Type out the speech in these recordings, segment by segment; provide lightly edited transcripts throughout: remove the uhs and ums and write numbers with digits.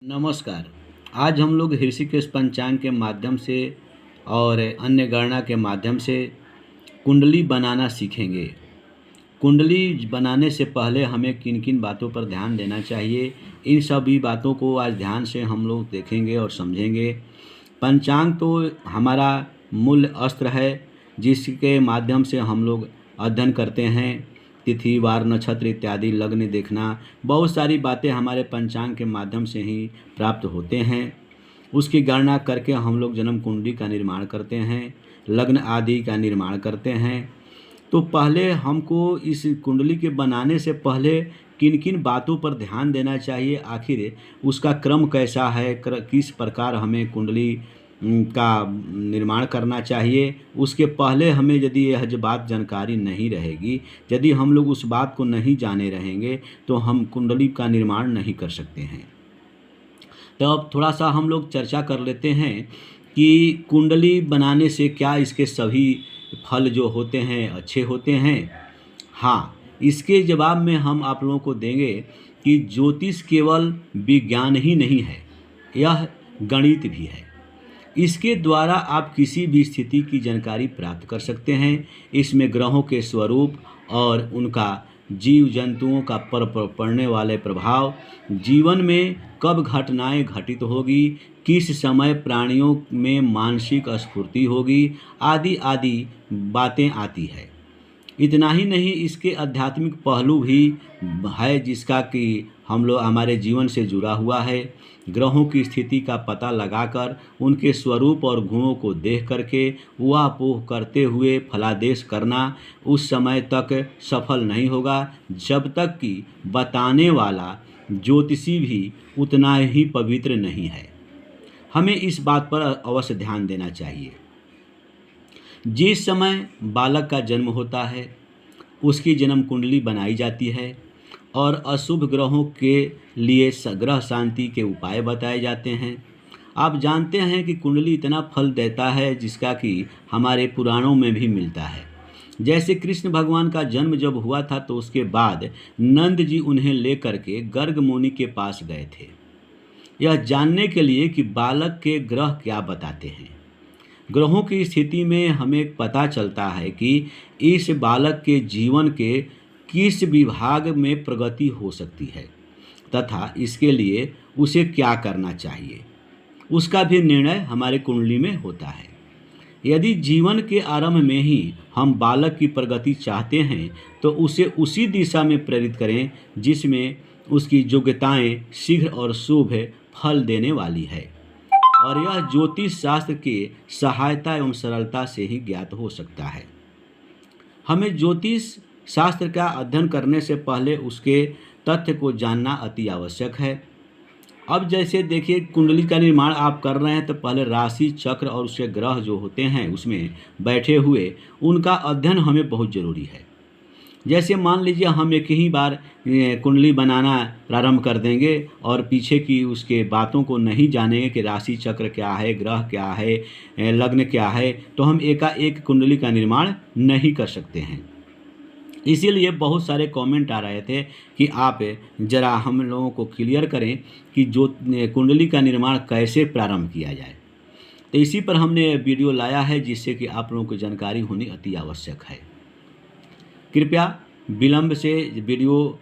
नमस्कार। आज हम लोग ऋषिकेश पंचांग के माध्यम से और अन्य गणना के माध्यम से कुंडली बनाना सीखेंगे। कुंडली बनाने से पहले हमें किन किन बातों पर ध्यान देना चाहिए, इन सभी बातों को आज ध्यान से हम लोग देखेंगे और समझेंगे। पंचांग तो हमारा मूल अस्त्र है, जिसके माध्यम से हम लोग अध्ययन करते हैं। तिथि, वार, नक्षत्र इत्यादि, लग्न देखना, बहुत सारी बातें हमारे पंचांग के माध्यम से ही प्राप्त होते हैं। उसकी गणना करके हम लोग जन्म कुंडली का निर्माण करते हैं, लग्न आदि का निर्माण करते हैं। तो पहले हमको इस कुंडली के बनाने से पहले किन किन बातों पर ध्यान देना चाहिए, आखिर उसका क्रम कैसा है, किस प्रकार हमें कुंडली का निर्माण करना चाहिए। उसके पहले हमें यदि यह जो बात जानकारी नहीं रहेगी, यदि हम लोग उस बात को नहीं जाने रहेंगे, तो हम कुंडली का निर्माण नहीं कर सकते हैं। तो अब थोड़ा सा हम लोग चर्चा कर लेते हैं कि कुंडली बनाने से क्या इसके सभी फल जो होते हैं अच्छे होते हैं। हाँ, इसके जवाब में हम आप लोगों को देंगे कि ज्योतिष केवल विज्ञान ही नहीं है, यह गणित भी है। इसके द्वारा आप किसी भी स्थिति की जानकारी प्राप्त कर सकते हैं। इसमें ग्रहों के स्वरूप और उनका जीव जंतुओं का पर पड़ने वाले प्रभाव, जीवन में कब घटनाएं घटित होगी, किस समय प्राणियों में मानसिक स्फूर्ति होगी, आदि आदि बातें आती है। इतना ही नहीं, इसके आध्यात्मिक पहलू भी है, जिसका कि हम लोग हमारे जीवन से जुड़ा हुआ है। ग्रहों की स्थिति का पता लगाकर उनके स्वरूप और गुणों को देख करके ऊहापोह करते हुए फलादेश करना उस समय तक सफल नहीं होगा, जब तक कि बताने वाला ज्योतिषी भी उतना ही पवित्र नहीं है। हमें इस बात पर अवश्य ध्यान देना चाहिए। जिस समय बालक का जन्म होता है, उसकी जन्म कुंडली बनाई जाती है और अशुभ ग्रहों के लिए ग्रह शांति के उपाय बताए जाते हैं। आप जानते हैं कि कुंडली इतना फल देता है जिसका कि हमारे पुराणों में भी मिलता है। जैसे कृष्ण भगवान का जन्म जब हुआ था, तो उसके बाद नंद जी उन्हें लेकर के गर्ग मुनि के पास गए थे, यह जानने के लिए कि बालक के ग्रह क्या बताते हैं। ग्रहों की स्थिति में हमें पता चलता है कि इस बालक के जीवन के किस विभाग में प्रगति हो सकती है तथा इसके लिए उसे क्या करना चाहिए, उसका भी निर्णय हमारे कुंडली में होता है। यदि जीवन के आरंभ में ही हम बालक की प्रगति चाहते हैं, तो उसे उसी दिशा में प्रेरित करें जिसमें उसकी योग्यताएं शीघ्र और शुभ फल देने वाली है, और यह ज्योतिष शास्त्र के सहायता एवं सरलता से ही ज्ञात हो सकता है। हमें ज्योतिष शास्त्र का अध्ययन करने से पहले उसके तथ्य को जानना अति आवश्यक है। अब जैसे देखिए, कुंडली का निर्माण आप कर रहे हैं, तो पहले राशि चक्र और उसके ग्रह जो होते हैं उसमें बैठे हुए, उनका अध्ययन हमें बहुत ज़रूरी है। जैसे मान लीजिए हम एक ही बार कुंडली बनाना प्रारंभ कर देंगे और पीछे की उसके बातों को नहीं जानेंगे कि राशि चक्र क्या है, ग्रह क्या है, लग्न क्या है, तो हम एकाएक कुंडली का निर्माण नहीं कर सकते हैं। इसीलिए बहुत सारे कमेंट आ रहे थे कि आप ज़रा हम लोगों को क्लियर करें कि जो कुंडली का निर्माण कैसे प्रारंभ किया जाए। तो इसी पर हमने वीडियो लाया है, जिससे कि आप लोगों को जानकारी होनी अति आवश्यक है। कृपया विलंब से वीडियो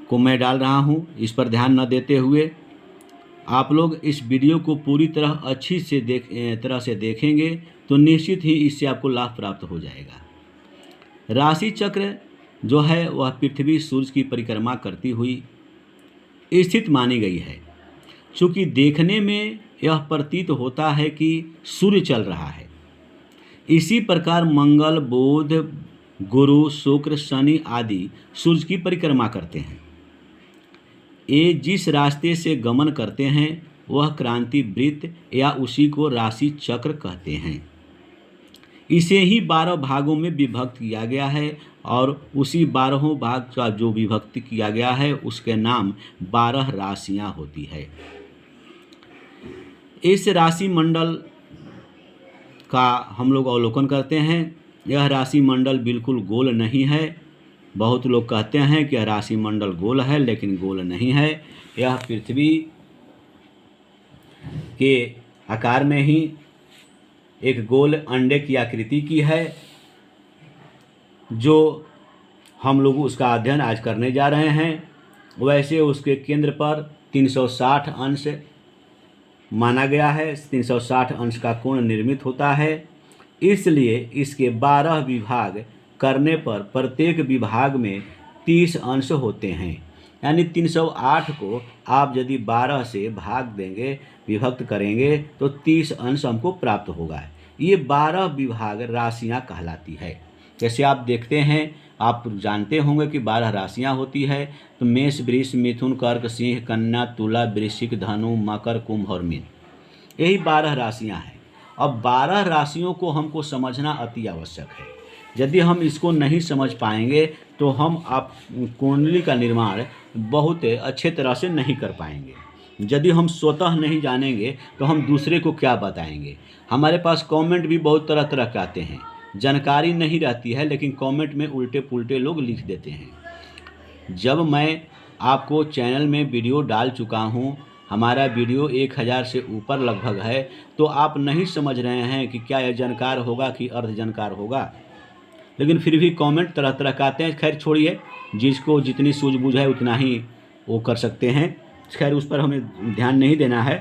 को मैं डाल रहा हूं, इस पर ध्यान न देते हुए आप लोग इस वीडियो को पूरी तरह अच्छी से तरह से देखेंगे तो निश्चित ही इससे आपको लाभ प्राप्त हो जाएगा। राशि चक्र जो है वह पृथ्वी सूर्य की परिक्रमा करती हुई स्थित मानी गई है। चूँकि देखने में यह प्रतीत होता है कि सूर्य चल रहा है, इसी प्रकार मंगल, बुध, गुरु, शुक्र, शनि आदि सूर्य की परिक्रमा करते हैं। ये जिस रास्ते से गमन करते हैं वह क्रांति वृत्त या उसी को राशि चक्र कहते हैं। इसे ही 12 भागों में विभक्त किया गया है और उसी 12 भाग का जो विभक्त किया गया है उसके नाम 12 राशियां होती है। इस राशि मंडल का हम लोग अवलोकन करते हैं। यह राशि मंडल बिल्कुल गोल नहीं है। बहुत लोग कहते हैं कि राशि मंडल गोल है, लेकिन गोल नहीं है। यह पृथ्वी के आकार में ही एक गोल अंडे की आकृति की है, जो हम लोग उसका अध्ययन आज करने जा रहे हैं। वैसे उसके केंद्र पर 360 अंश माना गया है, 360 अंश का कोण निर्मित होता है। इसलिए इसके 12 विभाग करने पर प्रत्येक विभाग में 30 अंश होते हैं। यानी 308 को आप यदि 12 से भाग देंगे, विभक्त करेंगे, तो 30 अंश हमको प्राप्त होगा। ये 12 विभाग राशियां कहलाती है। जैसे आप देखते हैं, आप जानते होंगे कि 12 राशियां होती है। तो मेष, वृष, मिथुन, कर्क, सिंह, कन्या, तुला, वृश्चिक, धनु, मकर, कुंभ और मीन, यही 12 राशियां हैं। अब 12 राशियों को हमको समझना अति आवश्यक है। यदि हम इसको नहीं समझ पाएंगे तो हम आप कुंडली का निर्माण बहुत अच्छे तरह से नहीं कर पाएंगे। यदि हम स्वतः नहीं जानेंगे तो हम दूसरे को क्या बताएंगे। हमारे पास कमेंट भी बहुत तरह तरह के आते हैं, जानकारी नहीं रहती है, लेकिन कमेंट में उल्टे पुल्टे लोग लिख देते हैं। जब मैं आपको चैनल में वीडियो डाल चुका हूँ, हमारा वीडियो 1000 से ऊपर लगभग है, तो आप नहीं समझ रहे हैं कि क्या यह जानकार होगा कि अर्ध जानकार होगा, लेकिन फिर भी कमेंट तरह तरह का आते हैं। खैर छोड़िए, जिसको जितनी सूझबूझ है उतना ही वो कर सकते हैं। खैर उस पर हमें ध्यान नहीं देना है।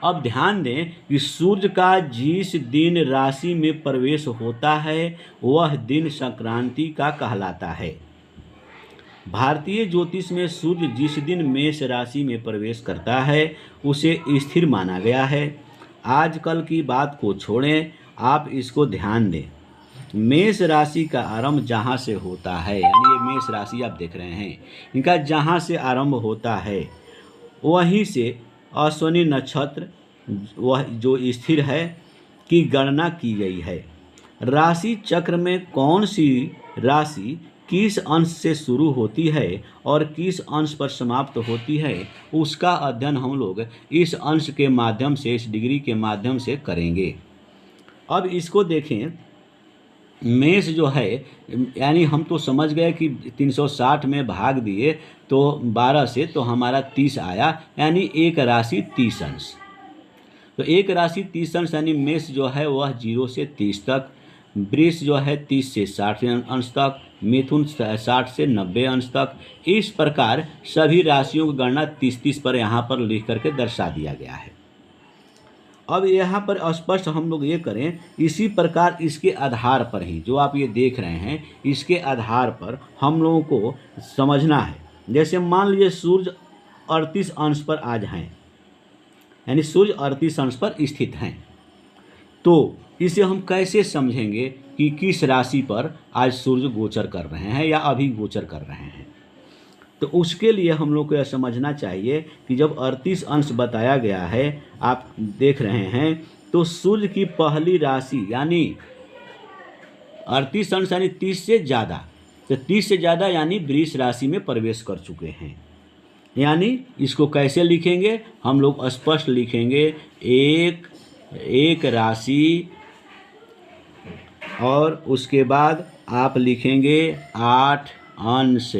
अब ध्यान दें कि सूर्य का जिस दिन राशि में प्रवेश होता है वह दिन संक्रांति का कहलाता है। भारतीय ज्योतिष में सूर्य जिस दिन मेष राशि में प्रवेश करता है उसे स्थिर माना गया है। आजकल की बात को छोड़ें, आप इसको ध्यान दें। मेष राशि का आरंभ जहाँ से होता है, यानी ये मेष राशि आप देख रहे हैं, इनका जहाँ से आरंभ होता है वहीं से अश्विनी नक्षत्र वह जो स्थिर है की गणना की गई है। राशि चक्र में कौन सी राशि किस अंश से शुरू होती है और किस अंश पर समाप्त होती है, उसका अध्ययन हम लोग इस अंश के माध्यम से, इस डिग्री के माध्यम से करेंगे। अब इसको देखें, मेष जो है, यानी हम तो समझ गए कि 360 में भाग दिए तो 12 से तो हमारा 30 आया, यानी एक राशि 30 अंश। तो एक राशि 30 अंश यानी मेष जो है वह 0 से 30 तक, वृष जो है 30 से 60 अंश तक, मिथुन 60 से 90 अंश तक। इस प्रकार सभी राशियों की गणना 30-30 पर यहाँ पर लिख करके दर्शा दिया गया है। अब यहाँ पर स्पष्ट हम लोग ये करें, इसी प्रकार इसके आधार पर ही जो आप ये देख रहे हैं, इसके आधार पर हम लोगों को समझना है। जैसे मान लीजिए सूर्य 38 अंश पर आज हैं, यानी सूर्य 38 अंश पर स्थित हैं, तो इसे हम कैसे समझेंगे कि किस राशि पर आज सूर्य गोचर कर रहे हैं या अभी गोचर कर रहे हैं। तो उसके लिए हम लोग को यह समझना चाहिए कि जब 38 अंश बताया गया है, आप देख रहे हैं, तो सूर्य की पहली राशि यानी 38 अंश यानी 30 से ज़्यादा, तो 30 से ज़्यादा यानी वृष राशि में प्रवेश कर चुके हैं। यानी इसको कैसे लिखेंगे, हम लोग स्पष्ट लिखेंगे, एक राशि और उसके बाद आप लिखेंगे 8 अंश,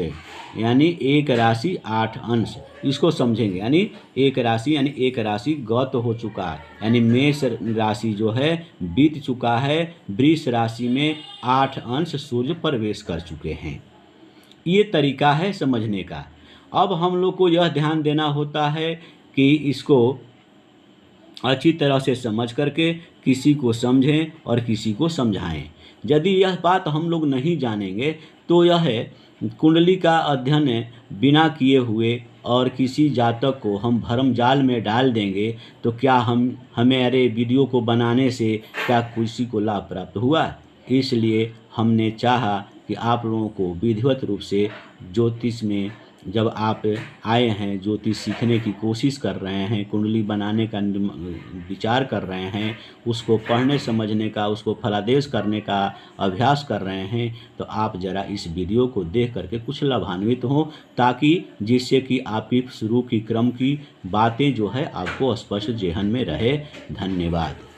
यानी एक राशि 8 अंश। इसको समझेंगे, यानी एक राशि यानी एक राशि गत हो चुका है, यानी मेष राशि जो है बीत चुका है, वृष राशि में 8 अंश सूर्य प्रवेश कर चुके हैं। ये तरीका है समझने का। अब हम लोग को यह ध्यान देना होता है कि इसको अच्छी तरह से समझ करके किसी को समझें और किसी को समझाएं। यदि यह बात हम लोग नहीं जानेंगे तो यह कुंडली का अध्ययन बिना किए हुए और किसी जातक को हम भरम जाल में डाल देंगे तो क्या हमारे वीडियो को बनाने से क्या किसी को लाभ प्राप्त हुआ। इसलिए हमने चाहा कि आप लोगों को विधिवत रूप से ज्योतिष में जब आप आए हैं, ज्योतिष सीखने की कोशिश कर रहे हैं, कुंडली बनाने का विचार कर रहे हैं, उसको पढ़ने समझने का, उसको फलादेश करने का अभ्यास कर रहे हैं, तो आप ज़रा इस वीडियो को देख करके कुछ लाभान्वित हों, ताकि जिससे कि आपकी शुरू की क्रम की बातें जो है आपको स्पष्ट जेहन में रहे। धन्यवाद।